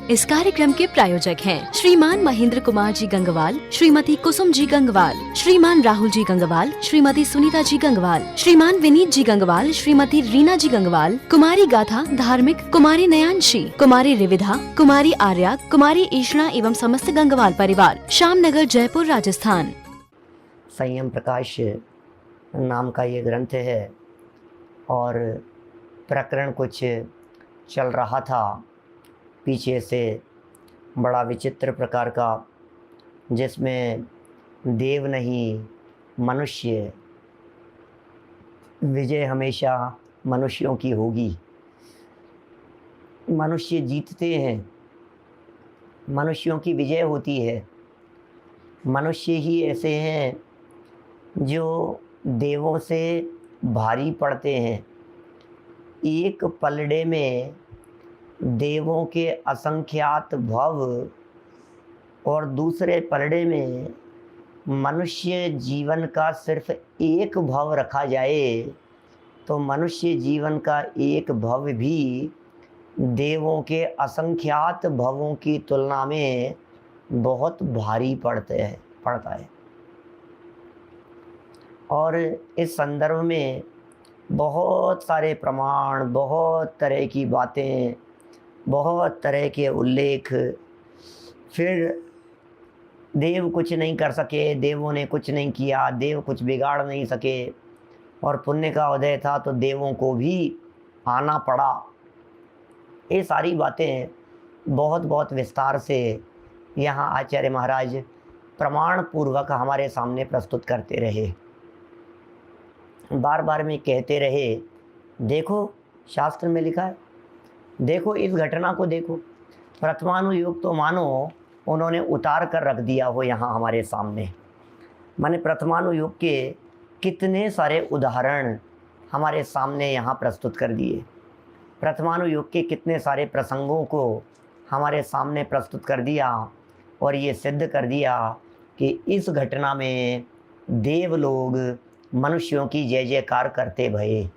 इस कार्यक्रम के प्रायोजक हैं श्रीमान महेंद्र कुमार जी गंगवाल, श्रीमती कुसुम जी गंगवाल, श्रीमान राहुल जी गंगवाल, श्रीमती सुनीता जी गंगवाल, श्रीमान विनीत जी गंगवाल, श्रीमती रीना जी गंगवाल, कुमारी गाथा धार्मिक, कुमारी नयांशी, कुमारी रिविधा, कुमारी आर्या, कुमारी ईशना एवं समस्त गंगवाल परिवार, श्यामनगर, जयपुर, राजस्थान। संयम प्रकाश नाम का ये ग्रंथ है और प्रकरण कुछ चल रहा था पीछे से, बड़ा विचित्र प्रकार का, जिसमें देव नहीं मनुष्य, विजय हमेशा मनुष्यों की होगी। मनुष्य जीतते हैं, मनुष्यों की विजय होती है। मनुष्य ही ऐसे हैं जो देवों से भारी पड़ते हैं। एक पलड़े में देवों के असंख्यात भव और दूसरे पलड़े में मनुष्य जीवन का सिर्फ एक भव रखा जाए तो मनुष्य जीवन का एक भव भी देवों के असंख्यात भवों की तुलना में बहुत भारी पड़ता है। और इस संदर्भ में बहुत सारे प्रमाण, बहुत तरह की बातें, बहुत तरह के उल्लेख। फिर देव कुछ नहीं कर सके, देवों ने कुछ नहीं किया, देव कुछ बिगाड़ नहीं सके, और पुण्य का उदय था तो देवों को भी आना पड़ा। ये सारी बातें बहुत बहुत विस्तार से यहाँ आचार्य महाराज प्रमाण पूर्वक हमारे सामने प्रस्तुत करते रहे। बार बार में कहते रहे, देखो शास्त्र में लिखा है, देखो इस घटना को देखो। प्रथमानुयोग तो मानो उन्होंने उतार कर रख दिया हो यहाँ हमारे सामने। माने प्रथमानुयोग के कितने सारे उदाहरण हमारे सामने यहाँ प्रस्तुत कर दिए। प्रथमानुयोग के कितने सारे प्रसंगों को हमारे सामने प्रस्तुत कर दिया और ये सिद्ध कर दिया कि इस घटना में देव लोग मनुष्यों की जय जयकार करते भये।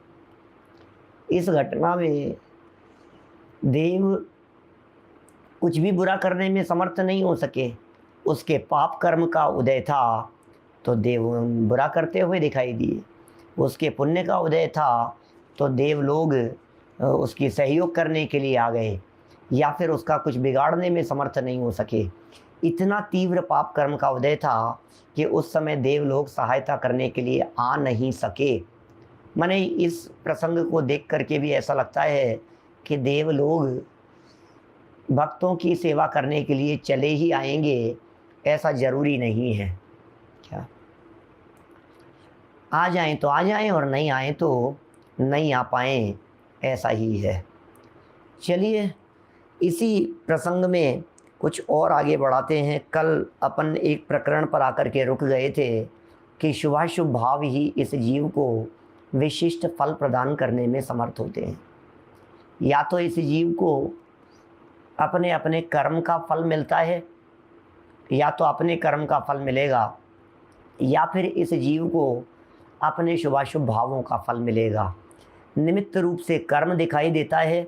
इस घटना में देव कुछ भी बुरा करने में समर्थ नहीं हो सके। उसके पाप कर्म का उदय था तो देव बुरा करते हुए दिखाई दिए। उसके पुण्य का उदय था तो देव लोग उसकी सहयोग करने के लिए आ गए, या फिर उसका कुछ बिगाड़ने में समर्थ नहीं हो सके। इतना तीव्र पाप कर्म का उदय था कि उस समय देव लोग सहायता करने के लिए आ नहीं सके। माने इस प्रसंग को देख करके भी ऐसा लगता है कि देव लोग भक्तों की सेवा करने के लिए चले ही आएंगे, ऐसा जरूरी नहीं है। क्या आ जाएं तो आ जाएं और नहीं आए तो नहीं आ पाएं, ऐसा ही है। चलिए इसी प्रसंग में कुछ और आगे बढ़ाते हैं। कल अपन एक प्रकरण पर आकर के रुक गए थे कि शुभाशुभ भाव ही इस जीव को विशिष्ट फल प्रदान करने में समर्थ होते हैं। या तो इस जीव को अपने अपने कर्म का फल मिलता है, या तो अपने कर्म का फल मिलेगा, या फिर इस जीव को अपने शुभाशुभ भावों का फल मिलेगा। निमित्त रूप से कर्म दिखाई देता है,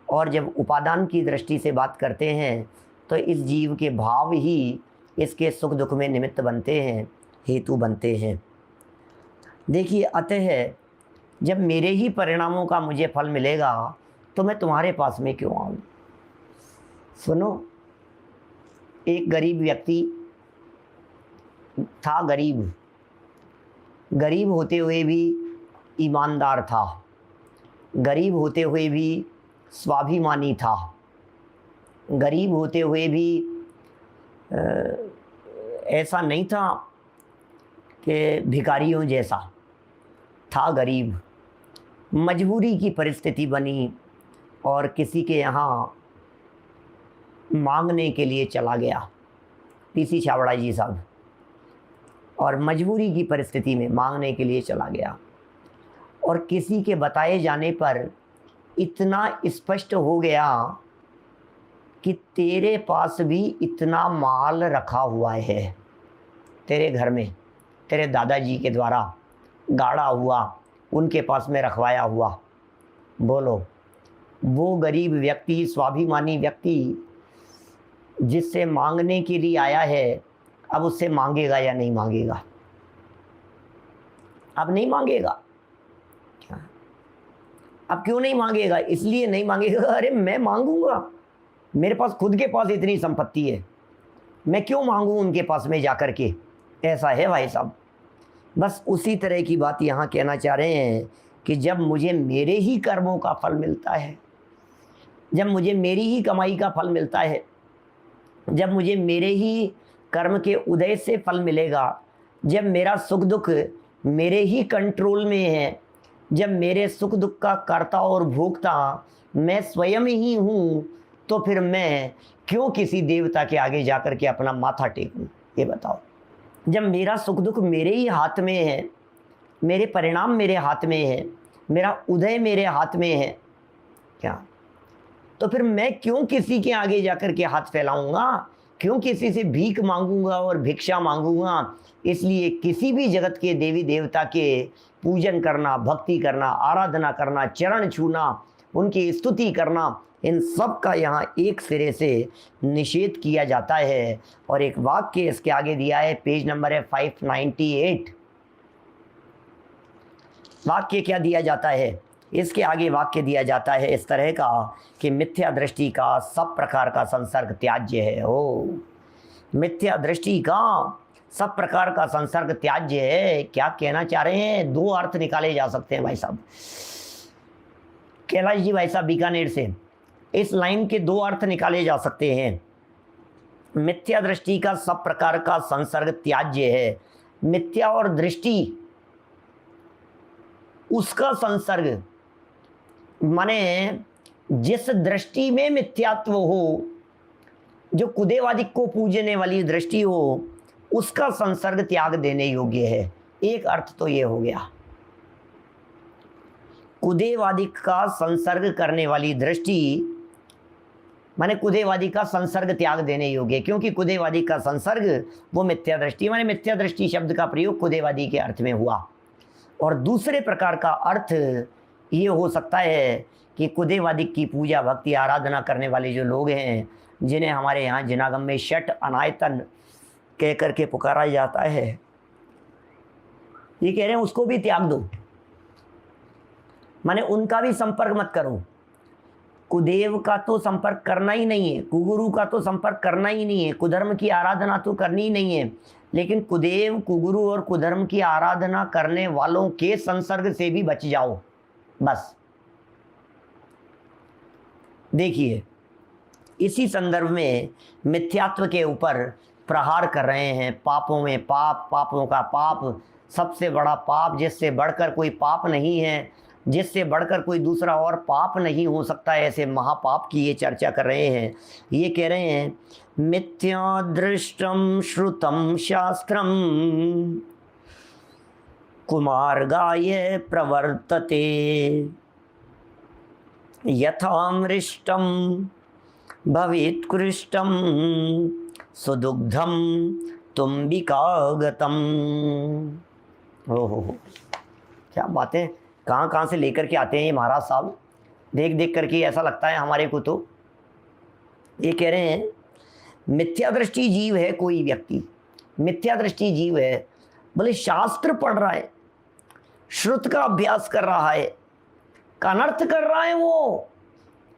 और जब उपादान की दृष्टि से बात करते हैं तो इस जीव के भाव ही इसके सुख दुख में निमित्त बनते हैं, हेतु बनते हैं। देखिए, अतः जब मेरे ही परिणामों का मुझे फल मिलेगा तो मैं तुम्हारे पास में क्यों आऊँ। सुनो, एक गरीब व्यक्ति था, गरीब होते हुए भी ईमानदार था, गरीब होते हुए भी स्वाभिमानी था, गरीब होते हुए भी ऐसा नहीं था कि भिखारियों जैसा था। गरीब, मजबूरी की परिस्थिति बनी और किसी के यहाँ मांगने के लिए चला गया, पीसी छाबड़ा जी साहब, और मजबूरी की परिस्थिति में मांगने के लिए चला गया। और किसी के बताए जाने पर इतना स्पष्ट हो गया कि तेरे पास भी इतना माल रखा हुआ है, तेरे घर में तेरे दादाजी के द्वारा गाड़ा हुआ, उनके पास में रखवाया हुआ। बोलो, वो गरीब व्यक्ति, स्वाभिमानी व्यक्ति जिससे मांगने के लिए आया है, अब उससे मांगेगा या नहीं मांगेगा? अब नहीं मांगेगा। अब क्यों नहीं मांगेगा? इसलिए नहीं मांगेगा, अरे मैं मांगूंगा, मेरे पास खुद के पास इतनी संपत्ति है, मैं क्यों मांगूं उनके पास में जाकर के? ऐसा है भाई साहब। बस उसी तरह की बात यहाँ कहना चाह रहे हैं कि जब मुझे मेरे ही कर्मों का फल मिलता है, जब मुझे मेरी ही कमाई का फल मिलता है, जब मुझे मेरे ही कर्म के उदय से फल मिलेगा, जब मेरा सुख दुख मेरे ही कंट्रोल में है, जब मेरे सुख दुख का कर्ता और भोक्ता मैं स्वयं ही हूँ, तो फिर मैं क्यों किसी देवता के आगे जाकर के अपना माथा टेकूं? ये बताओ। जब मेरा सुख दुख मेरे ही हाथ में है, मेरे परिणाम मेरे हाथ में है, मेरा उदय मेरे हाथ में है, क्या तो फिर मैं क्यों किसी के आगे जाकर के हाथ फैलाऊंगा? क्यों किसी से भीख मांगूंगा और भिक्षा मांगूंगा? इसलिए किसी भी जगत के देवी देवता के पूजन करना, भक्ति करना, आराधना करना, चरण छूना, उनकी स्तुति करना, इन सब का यहाँ एक सिरे से निषेध किया जाता है। और एक वाक्य इसके आगे दिया है, पेज नंबर है 598। वाक्य क्या दिया जाता है? इसके आगे वाक्य दिया जाता है इस तरह का कि मिथ्या दृष्टि का सब प्रकार का संसर्ग त्याज्य है। ओ, मिथ्या दृष्टि का सब प्रकार का संसर्ग त्याज्य है। क्या कहना चाह रहे हैं? दो अर्थ निकाले जा सकते हैं भाई साहब। कैलाश जी भाई साहब बीकानेर से, इस लाइन के दो अर्थ निकाले जा सकते हैं। मिथ्या दृष्टि का सब प्रकार का संसर्ग त्याज्य है। मिथ्या और दृष्टि, उसका संसर्ग माने जिस दृष्टि में मिथ्यात्व हो, जो कुदेवादिक को पूजने वाली दृष्टि हो, उसका संसर्ग त्याग देने योग्य है। एक अर्थ तो ये हो गया, कुदेवादिक का संसर्ग करने वाली दृष्टि माने कुदेवादी का संसर्ग त्याग देने योग्य, क्योंकि कुदेवादी का संसर्ग वो मिथ्या दृष्टि, माने मिथ्या दृष्टि शब्द का प्रयोग कुदेवादी के अर्थ में हुआ। और दूसरे प्रकार का अर्थ ये हो सकता है कि कुदेवादी की पूजा भक्ति आराधना करने वाले जो लोग हैं, जिन्हें हमारे यहाँ जिनागम में षट अनायतन कह करके पुकारा जाता है, ये कह रहे हैं उसको भी त्याग दो, माने उनका भी संपर्क मत करो। कुदेव का तो संपर्क करना ही नहीं है, कुगुरु का तो संपर्क करना ही नहीं है, कुधर्म की आराधना तो करनी ही नहीं है, लेकिन कुदेव, कुगुरु और कुधर्म की आराधना करने वालों के संसर्ग से भी बच जाओ बस। देखिए, इसी संदर्भ में मिथ्यात्व के ऊपर प्रहार कर रहे हैं। पापों में पाप, पापों का पाप, सबसे बड़ा पाप, जिससे बढ़कर कोई पाप नहीं है, जिससे बढ़कर कोई दूसरा और पाप नहीं हो सकता है, ऐसे महापाप की ये चर्चा कर रहे हैं। ये कह रहे हैं मिथ्या दृष्टम श्रुतम शास्त्रम कुमार्गाय प्रवर्तते यथामृष्टम भवेत्कृष्टम सुदुग्धम तुम्बिकागतम। हो, क्या बातें कहाँ कहाँ से लेकर के आते हैं ये महाराज साहब। देख देख करके ऐसा लगता है हमारे को। तो ये कह रहे हैं मिथ्या दृष्टि जीव है कोई व्यक्ति, मिथ्या दृष्टि जीव है, बोले शास्त्र पढ़ रहा है, श्रुत का अभ्यास कर रहा है, का अनर्थ कर रहा है वो।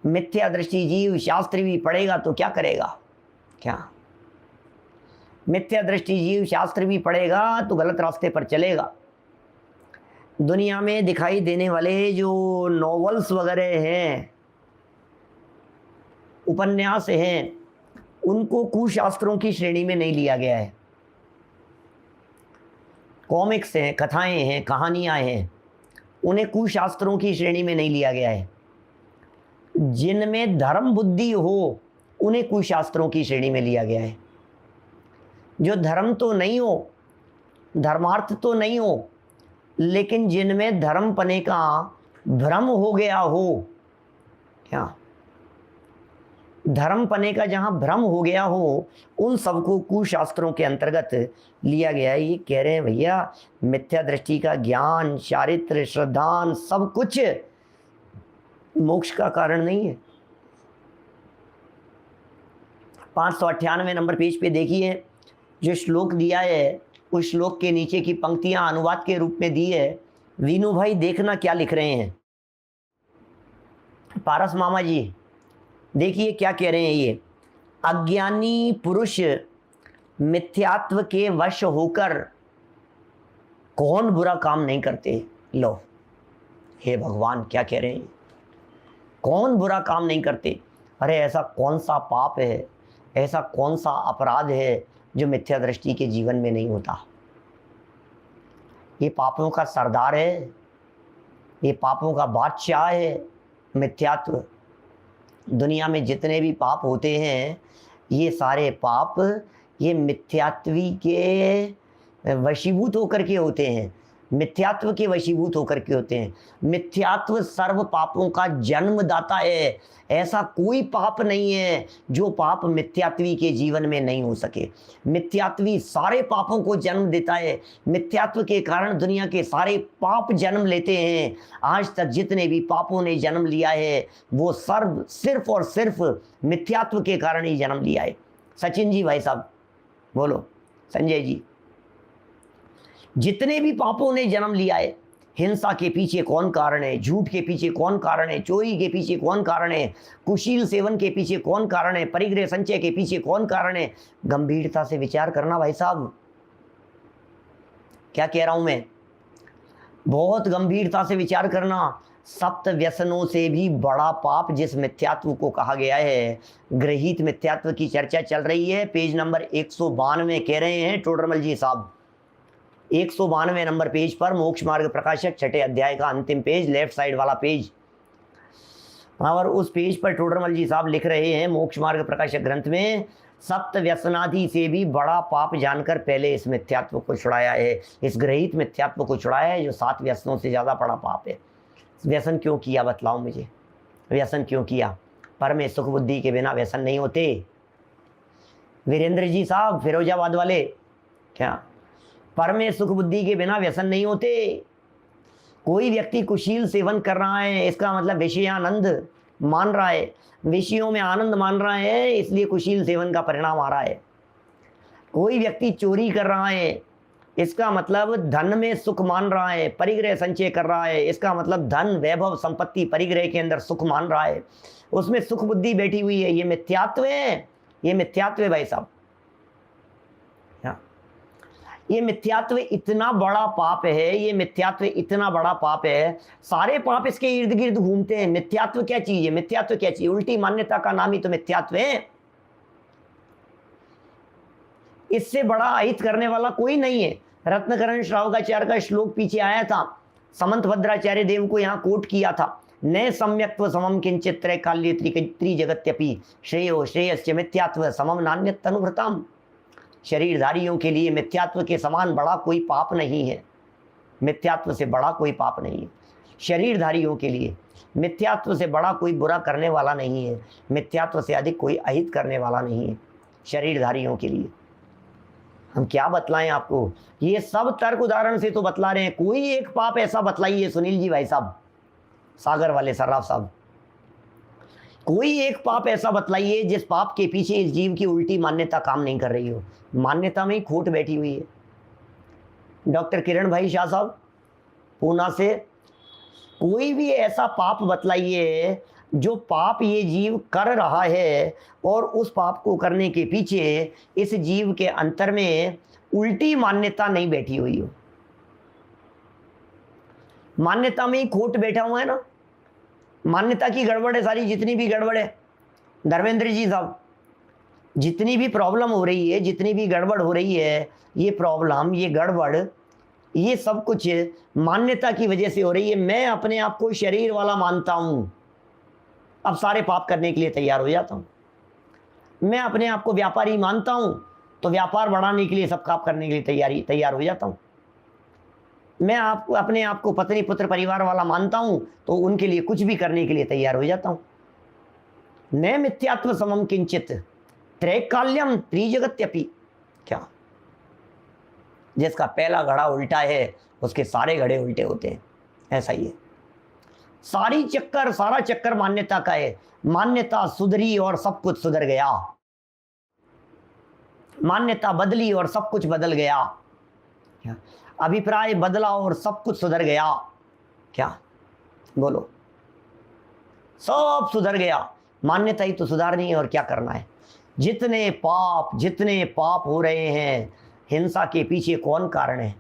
मिथ्या दृष्टि जीव शास्त्र भी पढ़ेगा तो क्या करेगा? क्या मिथ्या दृष्टि जीव शास्त्र भी पढ़ेगा तो गलत रास्ते पर चलेगा। दुनिया में दिखाई देने वाले जो नॉवेल्स वगैरह हैं, उपन्यास हैं, उनको कुशास्त्रों की श्रेणी में नहीं लिया गया है। कॉमिक्स हैं, कथाएं हैं, कहानियां हैं, उन्हें कुशास्त्रों की श्रेणी में नहीं लिया गया है। जिनमें धर्म बुद्धि हो उन्हें कुशास्त्रों की श्रेणी में लिया गया है। जो धर्म तो नहीं हो, धर्मार्थ तो नहीं हो, लेकिन जिनमें धर्म पने का भ्रम हो गया हो, क्या धर्म पने का जहां भ्रम हो गया हो, उन सबको कुशास्त्रों के अंतर्गत लिया गया है। ये कह रहे हैं भैया मिथ्या दृष्टि का ज्ञान, चारित्र, श्रद्धान सब कुछ मोक्ष का कारण नहीं है। 598 नंबर पेज पे देखिए, जो श्लोक दिया है उस श्लोक के नीचे की पंक्तियां अनुवाद के रूप में दी है। वीनू भाई देखना क्या लिख रहे हैं। पारस मामा जी देखिए क्या कह रहे हैं ये। अज्ञानी पुरुष मिथ्यात्व के वश होकर कौन बुरा काम नहीं करते। लो, हे भगवान क्या कह रहे हैं, कौन बुरा काम नहीं करते। अरे ऐसा कौन सा पाप है, ऐसा कौन सा अपराध है जो मिथ्या दृष्टि के जीवन में नहीं होता। ये पापों का सरदार है, ये पापों का बादशाह है मिथ्यात्व। दुनिया में जितने भी पाप होते हैं ये सारे पाप ये मिथ्यात्वी के वशीभूत होकर के होते हैं, मिथ्यात्व के वशीभूत होकर के होते हैं। मिथ्यात्व सर्व पापों का जन्मदाता है। ऐसा कोई पाप नहीं है जो पाप मिथ्यात्वी के जीवन में नहीं हो सके। मिथ्यात्वी सारे पापों को जन्म देता है। मिथ्यात्व के कारण दुनिया के सारे पाप जन्म लेते हैं। आज तक जितने भी पापों ने जन्म लिया है वो सिर्फ और सिर्फ मिथ्यात्व के कारण ही जन्म लिया है। सचिन जी भाई साहब बोलो, संजय जी, जितने भी पापों ने जन्म लिया है, हिंसा के पीछे कौन कारण है, झूठ के पीछे कौन कारण है, चोरी के पीछे कौन कारण है, कुशील सेवन के पीछे कौन कारण है, परिग्रह संचय के पीछे कौन कारण है। गंभीरता से विचार करना भाई साहब, क्या कह रहा हूं मैं, बहुत गंभीरता से विचार करना। सप्त व्यसनों से भी बड़ा पाप जिस मिथ्यात्व को कहा गया है, गृहीत मिथ्यात्व की चर्चा चल रही है। पेज नंबर 192 कह रहे हैं टोडरमल जी साहब, 192 नंबर पेज पर मोक्ष मार्ग प्रकाशक छठे अध्याय का अंतिम पेज, लेफ्ट साइड वाला पेज। और उस पेज पर टोडरमल जी साहब लिख रहे हैं मोक्ष मार्ग प्रकाशक ग्रंथ में, सप्त व्यसनादि से भी बड़ा पाप जानकर पहले इस मिथ्यात्व को छुड़ाया है, इस गृहीत मिथ्यात्व को छुड़ाया है जो 7 व्यसनों से ज़्यादा बड़ा पाप है। व्यसन क्यों किया बतलाओ मुझे, व्यसन क्यों किया। पर में सुख बुद्धि के बिना व्यसन नहीं होते। वीरेंद्र जी साहब फिरोजाबाद वाले, क्या पर में सुख बुद्धि के बिना व्यसन नहीं होते। कोई व्यक्ति कुशील सेवन कर रहा है इसका मतलब विषयानंद मान रहा है, विषयों में आनंद मान रहा है, इसलिए कुशील सेवन का परिणाम आ रहा है। कोई व्यक्ति चोरी कर रहा है इसका मतलब धन में सुख मान रहा है, परिग्रह संचय कर रहा है, इसका मतलब धन वैभव संपत्ति परिग्रह के अंदर सुख मान रहा है, उसमें सुख बुद्धि बैठी हुई है। ये मिथ्यात्व है, ये मिथ्यात्व है भाई साहब। ये मिथ्यात्व इतना बड़ा पाप है, ये मिथ्यात्व इतना बड़ा पाप है, सारे पाप इसके इर्द गिर्द घूमते हैं। मिथ्यात्व क्या चीज है, मिथ्यात्व क्या चीज, उल्टी मान्यता का नाम ही तो मिथ्यात्व है। इससे बड़ा अहित करने वाला कोई नहीं है। रत्नकरण श्रावकाचार्य का श्लोक पीछे आया था, समंत भद्राचार्य देव को यहाँ कोट किया था, न सम्यक्त्व समम किंचित त्रैकाल्य त्रिजगत्यपि श्रेयो श्रेयस्य मिथ्यात्व समम नान्यत तनुभृताम। शरीरधारियों के लिए मिथ्यात्व के समान बड़ा कोई पाप नहीं है, मिथ्यात्व से बड़ा कोई पाप नहीं है। शरीरधारियों के लिए मिथ्यात्व से बड़ा कोई बुरा करने वाला नहीं है, मिथ्यात्व से अधिक कोई अहित करने वाला नहीं है शरीरधारियों के लिए। हम क्या बतलाएं आपको, ये सब तर्क उदाहरण से तो बतला रहे हैं। कोई एक पाप ऐसा बतलाइए सुनील जी भाई साहब, सागर वाले सर्राफ साहब, कोई एक पाप ऐसा बतलाइए जिस पाप के पीछे इस जीव की उल्टी मान्यता काम नहीं कर रही हो, मान्यता में ही खोट बैठी हुई है। डॉक्टर किरण भाई शाह साहब पूना से, कोई भी ऐसा पाप बतलाइए जो पाप ये जीव कर रहा है और उस पाप को करने के पीछे इस जीव के अंतर में उल्टी मान्यता नहीं बैठी हुई हो। मान्यता में ही खोट बैठा हुआ है ना, मान्यता की गड़बड़ है सारी, जितनी भी गड़बड़ है। धर्मेंद्र जी साहब, जितनी भी प्रॉब्लम हो रही है, जितनी भी गड़बड़ हो रही है, ये प्रॉब्लम, ये गड़बड़, ये सब कुछ मान्यता की वजह से हो रही है। मैं अपने आप को शरीर वाला मानता हूं, अब सारे पाप करने के लिए तैयार हो जाता हूं। मैं अपने आप को व्यापारी मानता हूं तो व्यापार बढ़ाने के लिए सब काम करने के लिए तैयार हो जाता हूं। मैं अपने आप को पत्नी पुत्र परिवार वाला मानता हूं तो उनके लिए कुछ भी करने के लिए तैयार हो जाता हूं। न मिथ्यात्व समम किंचित त्रैकाल्यम त्रिजगत्यपि। क्या, जिसका पहला घड़ा उल्टा है उसके सारे घड़े उल्टे होते हैं, ऐसा ही है। सारा चक्कर मान्यता का है। मान्यता सुधरी और सब कुछ सुधर गया। मान्यता बदली और सब कुछ बदल गया। क्या? अभिप्राय बदला और सब कुछ सुधर गया। क्या बोलो? सब सुधर गया, मान्यता ही तो सुधारनी है और क्या करना है। जितने पाप हो रहे हैं, हिंसा के पीछे कौन कारण है?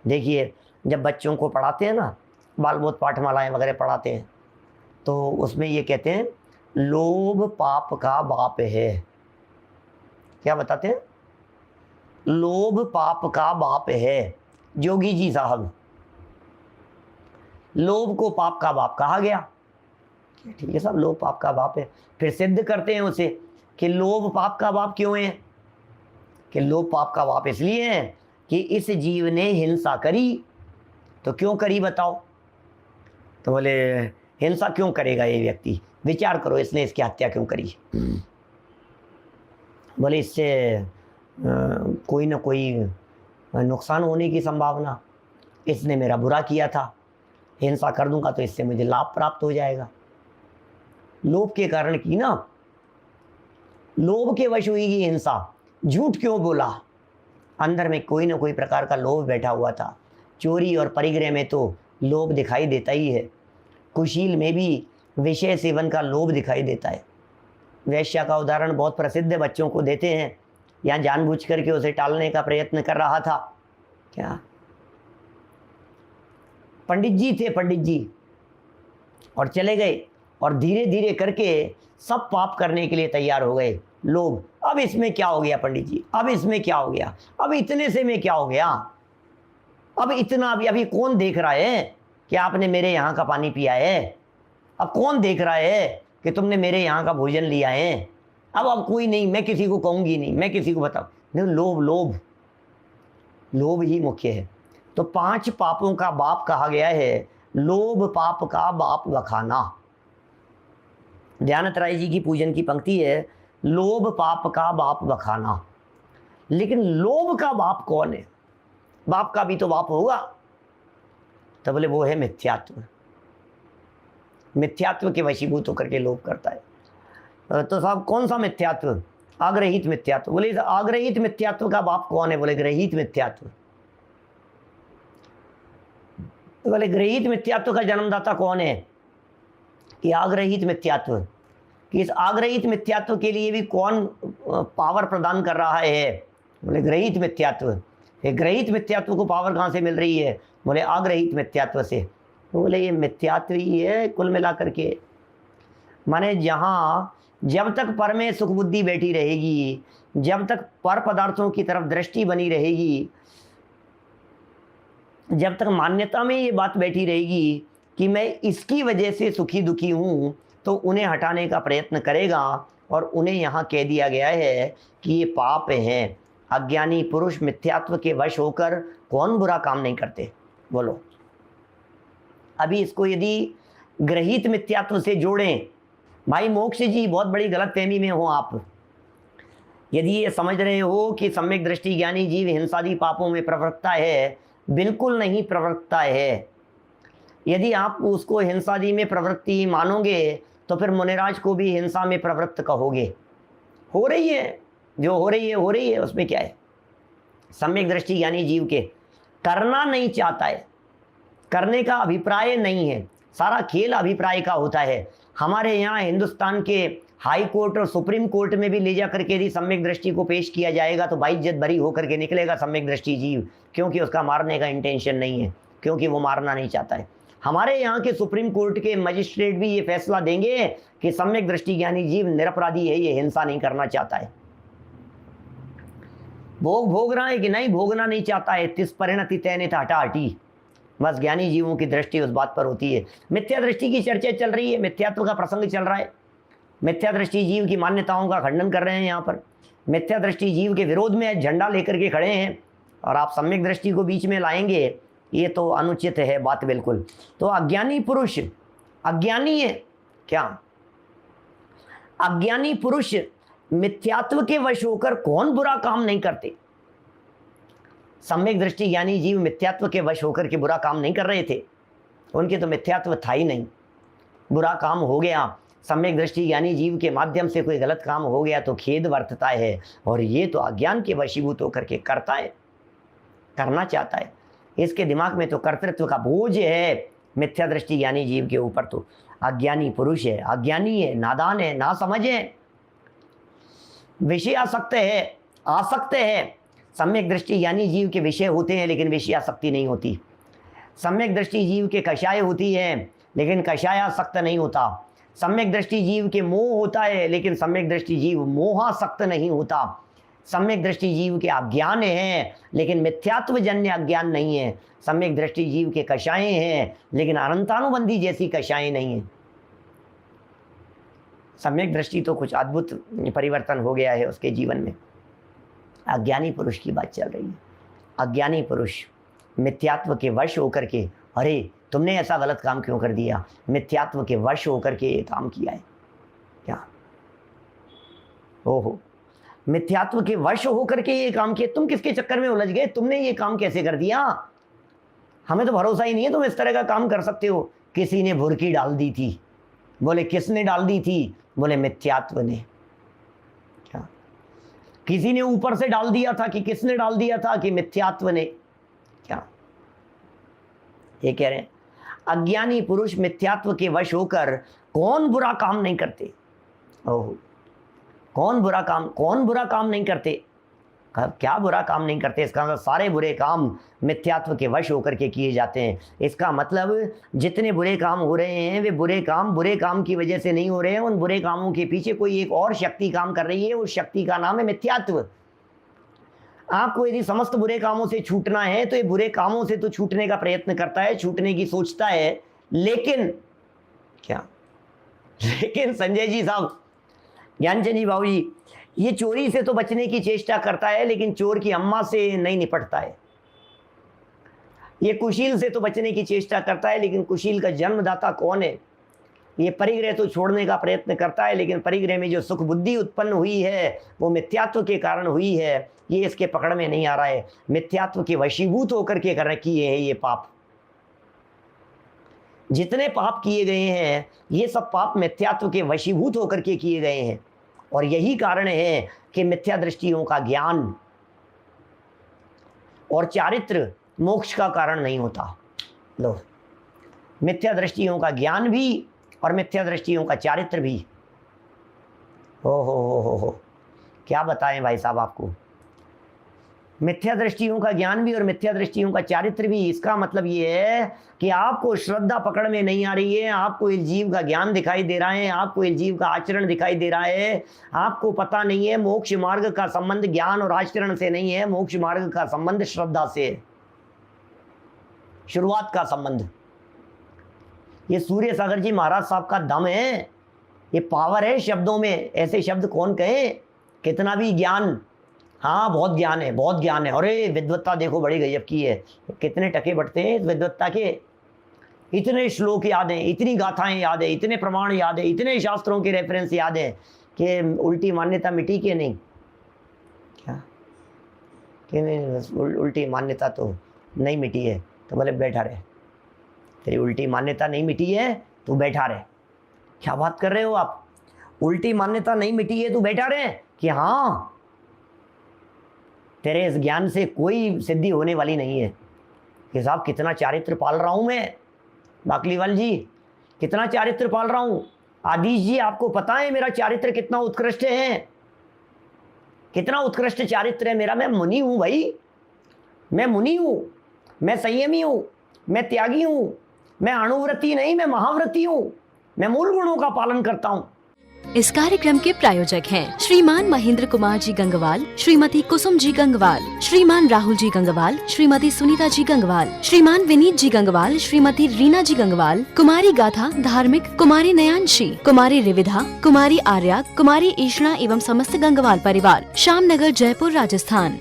देखिए, जब बच्चों को पढ़ाते हैं ना, बाल बोध पाठमालाएं वगैरह पढ़ाते हैं, तो उसमें ये कहते हैं लोभ पाप का बाप है। क्या बताते हैं? लोभ पाप का बाप है। जोगी जी साहब, लोभ को पाप का बाप कहा गया। ठीक है साहब, लोभ पाप का बाप है। फिर सिद्ध करते हैं उसे कि लोभ पाप का बाप क्यों है? कि लोभ पाप का बाप इसलिए है कि इस जीव ने हिंसा करी। तो क्यों करी बताओ? तो बोले हिंसा क्यों करेगा ये व्यक्ति? विचार करो, इसने इसकी हत्या क्यों करी? बोले इससे कोई ना कोई नुकसान होने की संभावना, इसने मेरा बुरा किया था, हिंसा कर दूंगा तो इससे मुझे लाभ प्राप्त हो जाएगा। लोभ के कारण की ना, लोभ के वश हुई की हिंसा। झूठ क्यों बोला? अंदर में कोई ना कोई प्रकार का लोभ बैठा हुआ था। चोरी और परिग्रह में तो लोभ दिखाई देता ही है, कुशील में भी विषय सेवन का लोभ दिखाई देता है। वैश्या का उदाहरण बहुत प्रसिद्ध है, बच्चों को देते हैं। यहाँ जानबूझ करके उसे टालने का प्रयत्न कर रहा था। क्या? पंडित जी थे, पंडित जी, और चले गए और धीरे धीरे करके सब पाप करने के लिए तैयार हो गए। लोग, अब इसमें क्या हो गया पंडित जी? अब इसमें क्या हो गया? अब इतने से में क्या हो गया? अब इतना अभी कौन देख रहा है कि आपने मेरे यहाँ का पानी पिया है? अब कौन देख रहा है कि तुमने मेरे यहाँ का भोजन लिया है? अब कोई नहीं, मैं किसी को कहूँगी नहीं, मैं किसी को बताऊँ नहीं। लोभ लोभ लोभ ही मुख्य है। तो 5 पापों का बाप कहा गया है लोभ पाप का बाप बखाना। ध्यानत राय जी की पूजन की पंक्ति है, लोभ पाप का बाप बखाना। लेकिन लोभ का बाप कौन है? बाप का भी तो बाप होगा। तो बोले वो है मिथ्यात्व। मिथ्यात्व के वशीभूत होकर के लोभ करता है। तो साहब कौन सा मिथ्यात्व? आग्रहित मिथ्यात्व। बोले आग्रहित मिथ्यात्व का बाप कौन है? बोले ग्रहित मिथ्यात्व। तो बोले ग्रहित मिथ्यात्व का जन्मदाता कौन है? कि आग्रहित मिथ्यात्व। कि इस आग्रहित मिथ्यात्व के लिए भी कौन पावर प्रदान कर रहा है? बोले ग्रहित मिथ्यात्व। ये ग्रहित मिथ्यात्व को पावर कहाँ से मिल रही है? बोले आग्रहित मिथ्यात्व से। तो बोले ये मिथ्यात्व ही है कुल मिला करके। माने जहाँ जब तक पर में सुख बुद्धि बैठी रहेगी, जब तक पर पदार्थों की तरफ दृष्टि बनी रहेगी, जब तक मान्यता में ये बात बैठी रहेगी कि मैं इसकी वजह से सुखी दुखी हूँ, तो उन्हें हटाने का प्रयत्न करेगा। और उन्हें यहाँ कह दिया गया है कि ये पाप हैं। अज्ञानी पुरुष मिथ्यात्व के वश होकर कौन बुरा काम नहीं करते? बोलो। अभी इसको यदि ग्रहित मिथ्यात्व से जोड़ें, भाई मोक्ष जी बहुत बड़ी गलतफहमी में हो आप। यदि ये समझ रहे हो कि सम्यक दृष्टि ज्ञानी जीव हिंसादी पापों में प्रवृत्ता है, बिल्कुल नहीं प्रवृत्ता है। यदि आप उसको हिंसादी में प्रवृत्ति मानोगे तो फिर मुनिराज को भी हिंसा में प्रवृत्त कहोगे। हो रही है, जो हो रही है, उसमें क्या है? सम्यक दृष्टि ज्ञानी जीव के करना नहीं चाहता है, करने का अभिप्राय नहीं है। सारा खेल अभिप्राय का होता है। हमारे यहाँ हिंदुस्तान के हाई कोर्ट और सुप्रीम कोर्ट में भी ले जा करके यदि सम्यक दृष्टि को पेश किया जाएगा तो बाइज्जत बरी होकर के निकलेगा सम्यक दृष्टि जीव, क्योंकि उसका मारने का इंटेंशन नहीं है, क्योंकि वो मारना नहीं चाहता है। हमारे यहाँ के सुप्रीम कोर्ट के मजिस्ट्रेट भी ये फैसला देंगे कि सम्यक दृष्टि ज्ञानी जीव निरपराधी है, ये हिंसा नहीं करना चाहता है। भोग रहा है कि नहीं भोगना नहीं चाहता है, तिस परिणति तैने था हटा हटी। बस ज्ञानी जीवों की दृष्टि उस बात पर होती है। मिथ्या दृष्टि की चर्चा चल रही है, मिथ्यात्व का प्रसंग चल रहा है। मिथ्या दृष्टि जीव की मान्यताओं का खंडन कर रहे हैं। यहाँ पर मिथ्या दृष्टि जीव के विरोध में झंडा लेकर के खड़े हैं और आप सम्यक दृष्टि को बीच में लाएंगे, ये तो अनुचित है बात बिल्कुल। तो अज्ञानी पुरुष अज्ञानी है क्या? अज्ञानी पुरुष मिथ्यात्व के वश होकर कौन बुरा काम नहीं करते? सम्यक दृष्टि ज्ञानी जीव मिथ्यात्व के वश होकर के बुरा काम नहीं कर रहे थे। उनके तो मिथ्यात्व था ही नहीं। बुरा काम हो गया, सम्यक दृष्टि ज्ञानी जीव के माध्यम से कोई गलत काम हो गया तो खेद वर्तता है, और ये तो अज्ञान के वशीभूत होकर के करता है, करना चाहता है। इसके दिमाग में तो कर्तृत्व का बोझ है मिथ्या दृष्टि ज्ञानी जीव के ऊपर। तो अज्ञानी पुरुष है, अज्ञानी है, नादान है, नासमझ है, विषय आसक्त है, आसक्त है। सम्यक दृष्टि ज्ञानी जीव के विषय होते हैं लेकिन विषय आसक्ति नहीं होती। सम्यक दृष्टि जीव के कषाय होती है लेकिन कषायासक्त नहीं होता। सम्यक दृष्टि जीव के मोह होता है लेकिन सम्यक दृष्टि जीव मोहासक्त नहीं होता। सम्यक दृष्टि जीव के अज्ञान है लेकिन मिथ्यात्वजन्य अज्ञान नहीं है। सम्यक दृष्टि जीव के कषाय हैं लेकिन अनंतानुबंधी जैसी कषाय नहीं है। सम्यक दृष्टि तो कुछ अद्भुत परिवर्तन हो गया है उसके जीवन में। अज्ञानी पुरुष की बात चल रही है। अज्ञानी पुरुष मिथ्यात्व के वश होकर के, अरे तुमने ऐसा गलत काम क्यों कर दिया, मिथ्यात्व के वश होकर के ये काम किया है क्या? ओहो, मिथ्यात्व के वश होकर के ये काम किया। तुम किसके चक्कर में उलझ गए? तुमने ये काम कैसे कर दिया? हमें तो भरोसा ही नहीं है तुम इस तरह का काम कर सकते हो। किसी ने भुरकी डाल दी थी। बोले किसने डाल दी थी? बोले मिथ्यात्व ने। क्या? किसी ने ऊपर से डाल दिया था कि किसने डाल दिया था? कि मिथ्यात्व ने। क्या ये कह रहे हैं? अज्ञानी पुरुष मिथ्यात्व के वश होकर कौन बुरा काम नहीं करते। ओह, कौन बुरा काम नहीं करते? क्या बुरा काम नहीं करते? इसका मतलब सारे बुरे काम मिथ्यात्व के वश होकर के किए जाते हैं। इसका मतलब जितने बुरे काम हो रहे हैं वे बुरे काम की वजह से नहीं हो रहे हैं। उन बुरे कामों के पीछे कोई एक और शक्ति काम कर रही है। उस शक्ति का नाम है मिथ्यात्व। आपको यदि समस्त बुरे कामों से छूटना है तो ये बुरे कामों से तो छूटने का प्रयत्न करता है, छूटने की सोचता है, लेकिन संजय जी साहब, ज्ञानचंद जी बाबू जी, ये चोरी से तो बचने की चेष्टा करता है लेकिन चोर की अम्मा से नहीं निपटता है। ये कुशील से तो बचने की चेष्टा करता है लेकिन कुशील का जन्मदाता कौन है? ये परिग्रह तो छोड़ने का प्रयत्न करता है लेकिन परिग्रह में जो सुख बुद्धि उत्पन्न हुई है वो मिथ्यात्व के कारण हुई है। ये इसके पकड़ में नहीं आ रहा है। मिथ्यात्व के वशीभूत होकर के कर किए हैं ये पाप। जितने पाप किए गए हैं ये सब पाप मिथ्यात्व के वशीभूत होकर के किए गए हैं। और यही कारण है कि मिथ्या दृष्टियों का ज्ञान और चारित्र मोक्ष का कारण नहीं होता। लो, मिथ्या दृष्टियों का ज्ञान भी और मिथ्या दृष्टियों का चारित्र भी। हो, क्या बताएं भाई साहब आपको। मिथ्या दृष्टियों का ज्ञान भी और मिथ्या दृष्टियों का चारित्र भी। इसका मतलब ये है कि आपको श्रद्धा पकड़ में नहीं आ रही है, आपको इस जीव का ज्ञान दिखाई दे रहा है, आपको इस जीव का आचरण दिखाई दे रहा है। आपको पता नहीं है मोक्ष मार्ग का संबंध ज्ञान और आचरण से नहीं है, मोक्ष मार्ग का संबंध श्रद्धा से है, शुरुआत का संबंध। ये सूर्य सागर जी महाराज साहब का दम है, ये पावर है शब्दों में। ऐसे शब्द कौन कहे? कितना भी ज्ञान, हाँ बहुत ज्ञान है, बहुत ज्ञान है, अरे विद्वत्ता देखो बड़ी गजब की है। कितने टके बढ़ते हैं इस विद्वत्ता के। इतने श्लोक याद हैं, इतनी गाथाएं याद है, इतने प्रमाण याद है, इतने शास्त्रों के रेफरेंस याद हैं कि उल्टी मान्यता मिटी के नहीं? क्या कि नहीं, उल्टी मान्यता तो नहीं मिटी है। तो बोले बैठा रहे, तेरी उल्टी मान्यता नहीं मिटी है, तू बैठा रहे। क्या बात कर रहे हो आप? उल्टी मान्यता नहीं मिटी है, तू बैठा रहे? कि हाँ, तेरे इस ज्ञान से कोई सिद्धि होने वाली नहीं है। कि साहब कितना चारित्र पाल रहा हूं मैं, बाकलीवाल जी कितना चारित्र पाल रहा हूं। आदिश जी आपको पता है मेरा चारित्र कितना उत्कृष्ट है, कितना उत्कृष्ट चारित्र है मेरा। मैं मुनि हूं भाई, मैं मुनि हूं, मैं संयमी हूं, मैं त्यागी हूं, मैं अणुव्रती नहीं, मैं महाव्रती हूं, मैं मूल गुणों का पालन करता हूं। इस कार्यक्रम के प्रायोजक हैं श्रीमान महेंद्र कुमार जी गंगवाल, श्रीमती कुसुम जी गंगवाल, श्रीमान राहुल जी गंगवाल, श्रीमती सुनीता जी गंगवाल, श्रीमान विनीत जी गंगवाल, श्रीमती रीना जी गंगवाल, कुमारी गाथा धार्मिक, कुमारी नयांशी, कुमारी रिविधा, कुमारी आर्या, कुमारी ईशना एवं समस्त गंगवाल परिवार, श्यामनगर, जयपुर, राजस्थान।